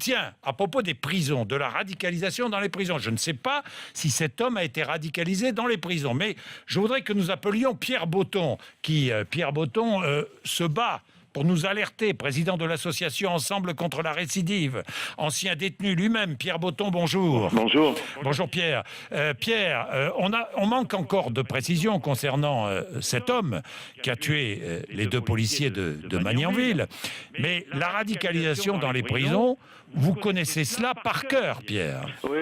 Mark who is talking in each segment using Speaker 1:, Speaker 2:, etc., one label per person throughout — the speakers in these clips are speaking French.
Speaker 1: Tiens, à propos des prisons, de la radicalisation dans les prisons, je ne sais pas si cet homme a été radicalisé dans les prisons, mais je voudrais que nous appelions Pierre Botton, Pierre Botton se bat pour nous alerter, président de l'association Ensemble contre la récidive, ancien détenu lui-même. Pierre Botton, bonjour.
Speaker 2: Bonjour.
Speaker 1: Bonjour Pierre. On manque encore de précisions concernant cet homme qui a tué les deux policiers de Magnanville. Mais la radicalisation dans les prisons, vous connaissez cela par cœur, Pierre.
Speaker 2: Oui.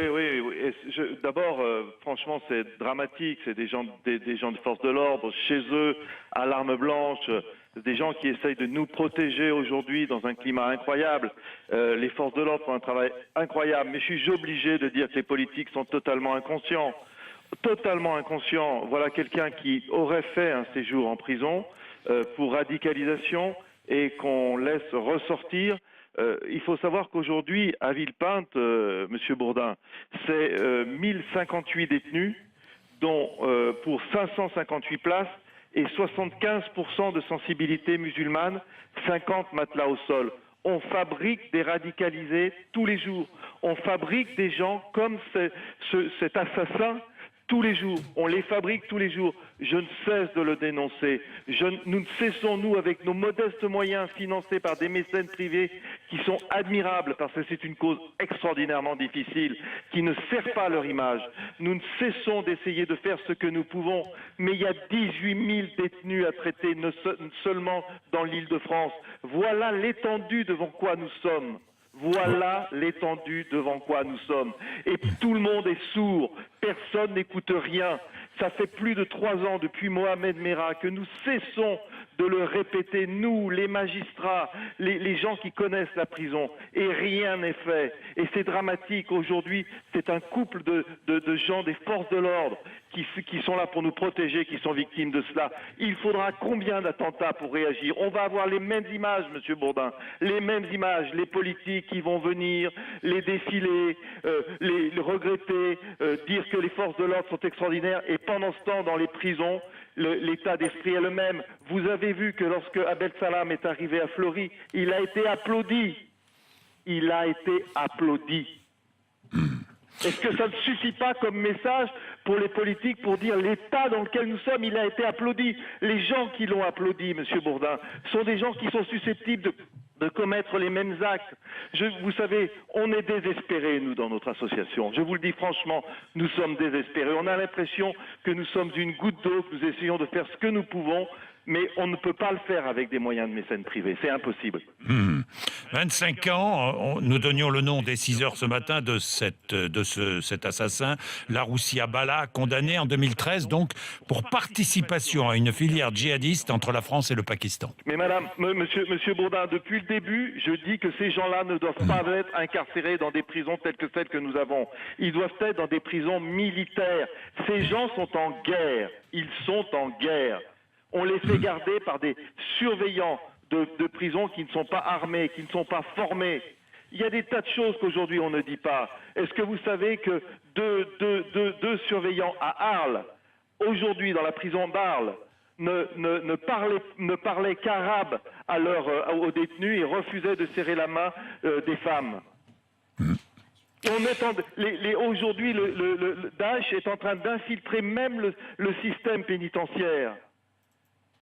Speaker 2: D'abord, franchement, c'est dramatique. C'est des gens de force de l'ordre, chez eux, à l'arme blanche, des gens qui essayent de nous protéger aujourd'hui dans un climat incroyable. Les forces de l'ordre font un travail incroyable, mais je suis obligé de dire que les politiques sont totalement inconscients. Totalement inconscients. Voilà quelqu'un qui aurait fait un séjour en prison pour radicalisation et qu'on laisse ressortir. Il faut savoir qu'aujourd'hui, à Villepinte, Monsieur Bourdin, c'est 1058 détenus, dont pour 558 places et 75% de sensibilité musulmane, 50 matelas au sol. On fabrique des radicalisés tous les jours. On fabrique des gens comme cet assassin tous les jours. On les fabrique tous les jours. Je ne cesse de le dénoncer. Nous ne cessons, nous, avec nos modestes moyens financés par des mécènes privés qui sont admirables parce que c'est une cause extraordinairement difficile, qui ne sert pas à leur image. Nous ne cessons d'essayer de faire ce que nous pouvons, mais il y a 18 000 détenus à traiter seulement dans l'Île-de-France. Voilà l'étendue devant quoi nous sommes. Voilà l'étendue devant quoi nous sommes. Et tout le monde est sourd. Personne n'écoute rien. Ça fait plus de 3 ans depuis Mohamed Merah que nous cessons de le répéter, nous, les magistrats, les gens qui connaissent la prison. Et rien n'est fait. Et c'est dramatique. Aujourd'hui, c'est un couple de gens des forces de l'ordre qui sont là pour nous protéger, qui sont victimes de cela. Il faudra combien d'attentats pour réagir? On va avoir les mêmes images, Monsieur Bourdin, les mêmes images, les politiques qui vont venir, les défiler, les regretter, dire que les forces de l'ordre sont extraordinaires, et pendant ce temps, dans les prisons, l'état d'esprit est le même. Vous avez vu que lorsque Abdel Salam est arrivé à Fleury, il a été applaudi. Il a été applaudi. Est-ce que ça ne suffit pas comme message pour les politiques pour dire l'état dans lequel nous sommes, il a été applaudi? Les gens qui l'ont applaudi, Monsieur Bourdin, sont des gens qui sont susceptibles de commettre les mêmes actes. Vous savez, on est désespérés, nous, dans notre association. Je vous le dis franchement, nous sommes désespérés. On a l'impression que nous sommes une goutte d'eau, que nous essayons de faire ce que nous pouvons, mais on ne peut pas le faire avec des moyens de mécènes privés. C'est impossible.
Speaker 1: 25 ans, nous donnions le nom des 6 heures ce matin de cet assassin, Laroussi Abala, condamné en 2013, donc, pour participation à une filière djihadiste entre la France et le Pakistan.
Speaker 2: Mais monsieur Bourdin, depuis le début, je dis que ces gens-là ne doivent pas être incarcérés dans des prisons telles que celles que nous avons. Ils doivent être dans des prisons militaires. Ces gens sont en guerre. Ils sont en guerre. On les fait garder par des surveillants de prison qui ne sont pas armés, qui ne sont pas formés. Il y a des tas de choses qu'aujourd'hui on ne dit pas. Est-ce que vous savez que deux surveillants à Arles, aujourd'hui dans la prison d'Arles, ne parlaient qu'arabe aux détenus et refusaient de serrer la main des femmes? Aujourd'hui, le Daesh est en train d'infiltrer même le système pénitentiaire.